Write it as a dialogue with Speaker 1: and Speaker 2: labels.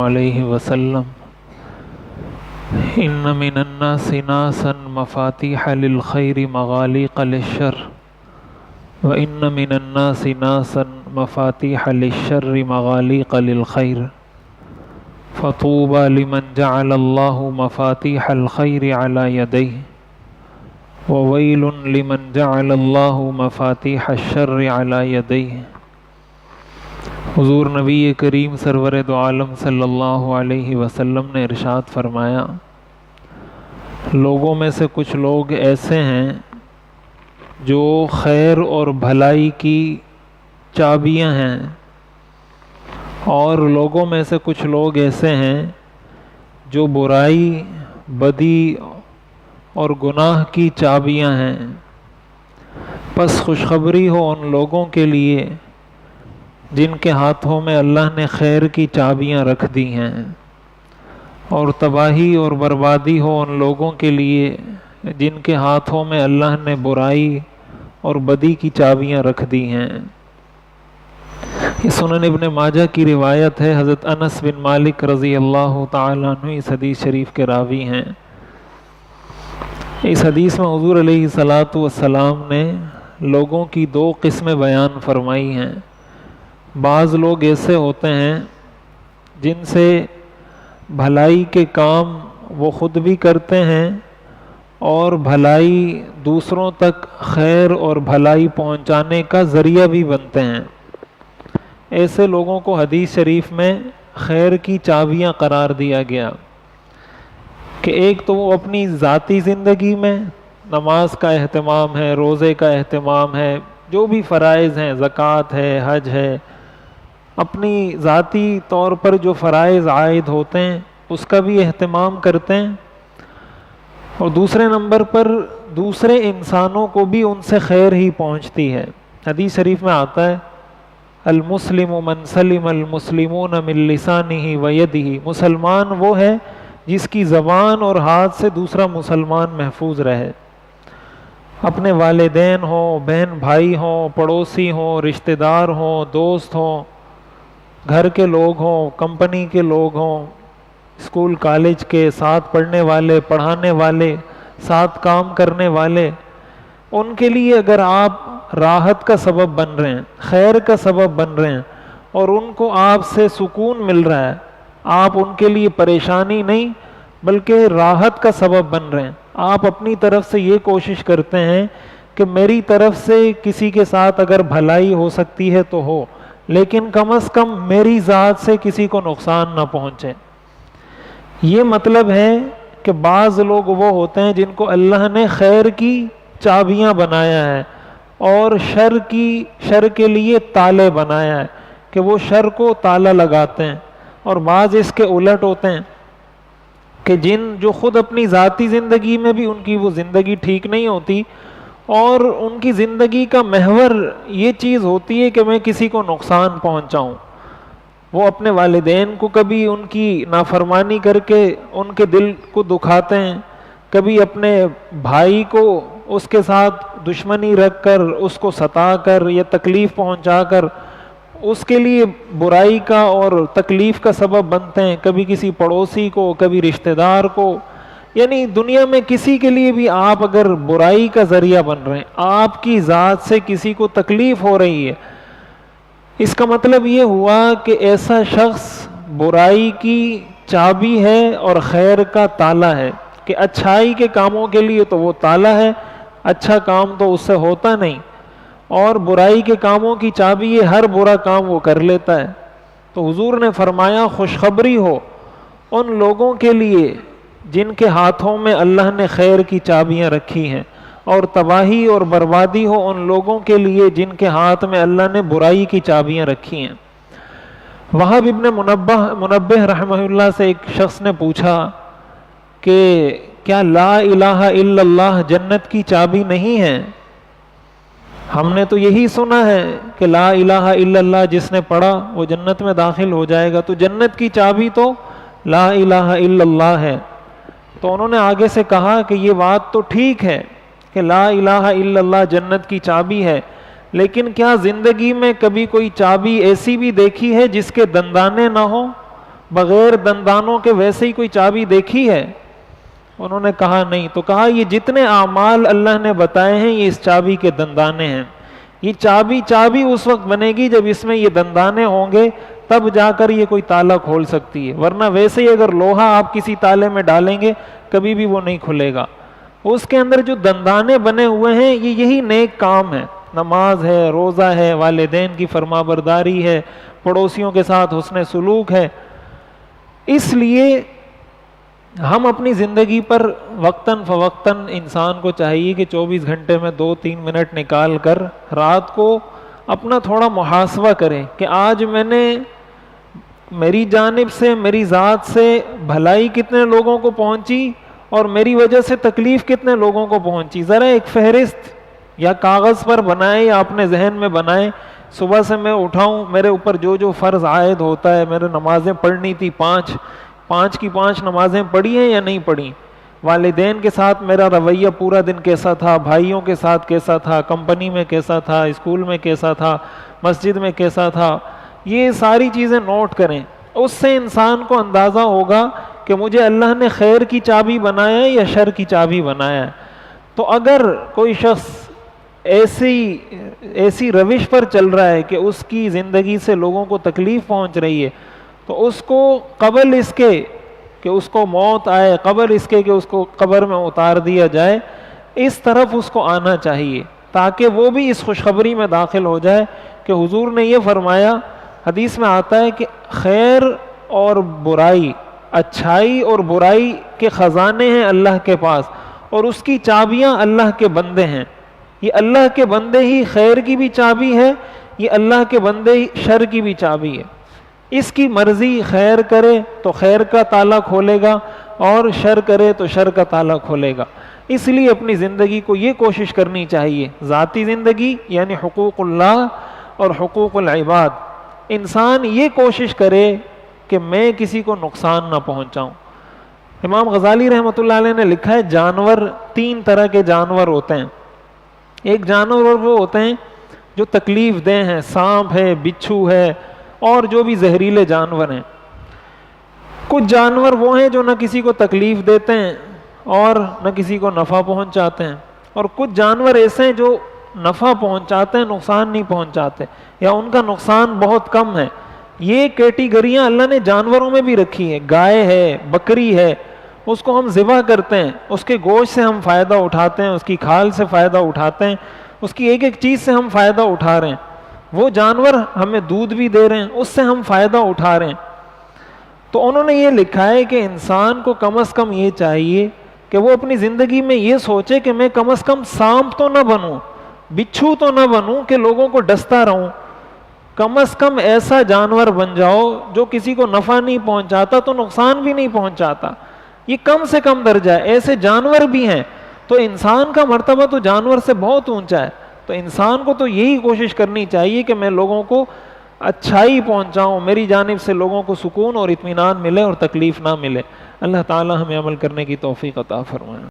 Speaker 1: علیہ وسلم ان من الناس ناسا مفاتیح للخیر مغاليق للشر وان من الناس ناسا مفاتیح للشر مغاليق للخیر فطوبى لمن جعل الله مفاتيح الخير على يديه وويل لمن جعل الله مفاتيح الشر على يديه۔ حضور نبی کریم سرور دو عالم صلی اللہ علیہ وسلم نے ارشاد فرمایا، لوگوں میں سے کچھ لوگ ایسے ہیں جو خیر اور بھلائی کی چابیاں ہیں، اور لوگوں میں سے کچھ لوگ ایسے ہیں جو برائی، بدی اور گناہ کی چابیاں ہیں۔ پس خوشخبری ہو ان لوگوں کے لیے جن کے ہاتھوں میں اللہ نے خیر کی چابیاں رکھ دی ہیں، اور تباہی اور بربادی ہو ان لوگوں کے لیے جن کے ہاتھوں میں اللہ نے برائی اور بدی کی چابیاں رکھ دی ہیں۔ یہ سنن ابن ماجہ کی روایت ہے۔ حضرت انس بن مالک رضی اللہ تعالیٰ عنہ اس حدیث شریف کے راوی ہیں۔ اس حدیث میں حضور علیہ السلام نے لوگوں کی دو قسمیں بیان فرمائی ہیں۔ بعض لوگ ایسے ہوتے ہیں جن سے بھلائی کے کام وہ خود بھی کرتے ہیں اور بھلائی دوسروں تک خیر اور بھلائی پہنچانے کا ذریعہ بھی بنتے ہیں۔ ایسے لوگوں کو حدیث شریف میں خیر کی چابیاں قرار دیا گیا کہ ایک تو وہ اپنی ذاتی زندگی میں نماز کا اہتمام ہے، روزے کا اہتمام ہے، جو بھی فرائض ہیں، زکوٰۃ ہے، حج ہے، اپنی ذاتی طور پر جو فرائض عائد ہوتے ہیں اس کا بھی اہتمام کرتے ہیں، اور دوسرے نمبر پر دوسرے انسانوں کو بھی ان سے خیر ہی پہنچتی ہے۔ حدیث شریف میں آتا ہے، المسلم من سلم المسلمون من لسانہ ویدہ، مسلمان وہ ہے جس کی زبان اور ہاتھ سے دوسرا مسلمان محفوظ رہے۔ اپنے والدین ہوں، بہن بھائی ہوں، پڑوسی ہوں، رشتہ دار ہوں، دوست ہوں، گھر کے لوگ ہوں، کمپنی کے لوگ ہوں، اسکول کالج کے ساتھ پڑھنے والے، پڑھانے والے، ساتھ کام کرنے والے، ان کے لیے اگر آپ راحت کا سبب بن رہے ہیں، خیر کا سبب بن رہے ہیں، اور ان کو آپ سے سکون مل رہا ہے، آپ ان کے لیے پریشانی نہیں بلکہ راحت کا سبب بن رہے ہیں، آپ اپنی طرف سے یہ کوشش کرتے ہیں کہ میری طرف سے کسی کے ساتھ اگر بھلائی ہو سکتی ہے تو ہو، لیکن کم از کم میری ذات سے کسی کو نقصان نہ پہنچے۔ یہ مطلب ہے کہ بعض لوگ وہ ہوتے ہیں جن کو اللہ نے خیر کی چابیاں بنایا ہے اور شر کے لیے تالے بنایا ہے کہ وہ شر کو تالا لگاتے ہیں، اور بعض اس کے الٹ ہوتے ہیں کہ جو خود اپنی ذاتی زندگی میں بھی ان کی وہ زندگی ٹھیک نہیں ہوتی، اور ان کی زندگی کا محور یہ چیز ہوتی ہے کہ میں کسی کو نقصان پہنچاؤں۔ وہ اپنے والدین کو کبھی ان کی نافرمانی کر کے ان کے دل کو دکھاتے ہیں، کبھی اپنے بھائی کو اس کے ساتھ دشمنی رکھ کر، اس کو ستا کر یا تکلیف پہنچا کر اس کے لیے برائی کا اور تکلیف کا سبب بنتے ہیں، کبھی کسی پڑوسی کو، کبھی رشتہ دار کو، یعنی دنیا میں کسی کے لیے بھی آپ اگر برائی کا ذریعہ بن رہے ہیں، آپ کی ذات سے کسی کو تکلیف ہو رہی ہے، اس کا مطلب یہ ہوا کہ ایسا شخص برائی کی چابی ہے اور خیر کا تالا ہے، کہ اچھائی کے کاموں کے لیے تو وہ تالا ہے، اچھا کام تو اس سے ہوتا نہیں، اور برائی کے کاموں کی چابی ہے، ہر برا کام وہ کر لیتا ہے۔ تو حضور نے فرمایا خوشخبری ہو ان لوگوں کے لیے جن کے ہاتھوں میں اللہ نے خیر کی چابیاں رکھی ہیں، اور تباہی اور بربادی ہو ان لوگوں کے لیے جن کے ہاتھ میں اللہ نے برائی کی چابیاں رکھی ہیں۔ وہب ابن منبہ رحمہ اللہ سے ایک شخص نے پوچھا کہ کیا لا الہ الا اللہ جنت کی چابی نہیں ہے؟ ہم نے تو یہی سنا ہے کہ لا الہ الا اللہ جس نے پڑھا وہ جنت میں داخل ہو جائے گا، تو جنت کی چابی تو لا الہ الا اللہ ہے۔ تو انہوں نے آگے سے کہا کہ یہ بات تو ٹھیک ہے کہ لا الہ الا اللہ جنت کی چابی ہے، لیکن کیا زندگی میں کبھی کوئی چابی ایسی بھی دیکھی ہے جس کے دندانے نہ ہوں، بغیر دندانوں کے ویسے ہی کوئی چابی دیکھی ہے؟ انہوں نے کہا نہیں. تو کہا یہ جتنے اعمال اللہ نے بتائے ہیں یہ اس چابی کے دندانے ہیں. یہ چابی اس وقت بنے گی جب اس میں یہ دندانے ہوں گے، تب جا کر یہ کوئی تالا کھول سکتی ہے، ورنہ ویسے ہی اگر لوہا آپ کسی تالے میں ڈالیں گے کبھی بھی وہ نہیں کھلے گا. اس کے اندر جو دندانے بنے ہوئے ہیں یہی نیک کام ہے، نماز ہے، روزہ ہے، والدین کی فرما برداری ہے، پڑوسیوں کے ساتھ حسن سلوک ہے. اس لیے ہم اپنی زندگی پر وقتاً فوقتاً انسان کو چاہیے کہ 24 گھنٹے میں 2-3 منٹ نکال کر رات کو اپنا تھوڑا محاسبہ کریں کہ آج میں نے میری جانب سے، میری ذات سے بھلائی کتنے لوگوں کو پہنچی اور میری وجہ سے تکلیف کتنے لوگوں کو پہنچی. ذرا ایک فہرست یا کاغذ پر بنائیں یا اپنے ذہن میں بنائیں. صبح سے میں اٹھاؤں، میرے اوپر جو فرض عائد ہوتا ہے، میرے نمازیں پڑھنی تھی 5 کی 5 نمازیں پڑھی ہیں یا نہیں پڑھی، والدین کے ساتھ میرا رویہ پورا دن کیسا تھا، بھائیوں کے ساتھ کیسا تھا، کمپنی میں کیسا تھا، اسکول میں کیسا تھا، مسجد میں کیسا تھا. یہ ساری چیزیں نوٹ کریں. اس سے انسان کو اندازہ ہوگا کہ مجھے اللہ نے خیر کی چابی بنایا ہے یا شر کی چابی بنایا ہے. تو اگر کوئی شخص ایسی روش پر چل رہا ہے کہ اس کی زندگی سے لوگوں کو تکلیف پہنچ رہی ہے، تو اس کو قبل اس کے کہ اس کو موت آئے، قبل اس کے کہ اس کو قبر میں اتار دیا جائے، اس طرف اس کو آنا چاہیے تاکہ وہ بھی اس خوشخبری میں داخل ہو جائے کہ حضور نے یہ فرمایا، حدیث میں آتا ہے کہ خیر اور برائی، اچھائی اور برائی کے خزانے ہیں اللہ کے پاس، اور اس کی چابیاں اللہ کے بندے ہیں. یہ اللہ کے بندے ہی خیر کی بھی چابی ہے، یہ اللہ کے بندے ہی شر کی بھی چابی ہے. اس کی مرضی خیر کرے تو خیر کا تالا کھولے گا، اور شر کرے تو شر کا تالا کھولے گا. اس لیے اپنی زندگی کو یہ کوشش کرنی چاہیے، ذاتی زندگی یعنی حقوق اللہ اور حقوق العباد، انسان یہ کوشش کرے کہ میں کسی کو نقصان نہ پہنچاؤں. امام غزالی رحمۃ اللہ علیہ نے لکھا ہے جانور 3 طرح کے جانور ہوتے ہیں. ایک جانور وہ ہوتے ہیں جو تکلیف دہ ہیں، سانپ ہے، بچھو ہے، اور جو بھی زہریلے جانور ہیں. کچھ جانور وہ ہیں جو نہ کسی کو تکلیف دیتے ہیں اور نہ کسی کو نفع پہنچاتے ہیں، اور کچھ جانور ایسے ہیں جو نفع پہنچاتے ہیں، نقصان نہیں پہنچاتے، یا ان کا نقصان بہت کم ہے. یہ کیٹیگریاں اللہ نے جانوروں میں بھی رکھی ہیں. گائے ہے، بکری ہے، اس کو ہم ذبح کرتے ہیں، اس کے گوشت سے ہم فائدہ اٹھاتے ہیں، اس کی کھال سے فائدہ اٹھاتے ہیں، اس کی ایک ایک چیز سے ہم فائدہ اٹھا رہے ہیں. وہ جانور ہمیں دودھ بھی دے رہے ہیں، اس سے ہم فائدہ اٹھا رہے ہیں. تو انہوں نے یہ لکھا ہے کہ انسان کو کم از کم یہ چاہیے کہ وہ اپنی زندگی میں یہ سوچے کہ میں کم از کم سانپ تو نہ بنوں، بچھو تو نہ بنوں کہ لوگوں کو ڈستا رہوں. کم از کم ایسا جانور بن جاؤ جو کسی کو نفع نہیں پہنچاتا تو نقصان بھی نہیں پہنچاتا. یہ کم سے کم درجہ ہے. ایسے جانور بھی ہیں، تو انسان کا مرتبہ تو جانور سے بہت اونچا ہے. تو انسان کو تو یہی کوشش کرنی چاہیے کہ میں لوگوں کو اچھائی پہنچاؤں، میری جانب سے لوگوں کو سکون اور اطمینان ملے اور تکلیف نہ ملے. اللہ تعالی ہمیں عمل کرنے کی توفیق عطا فرمائے.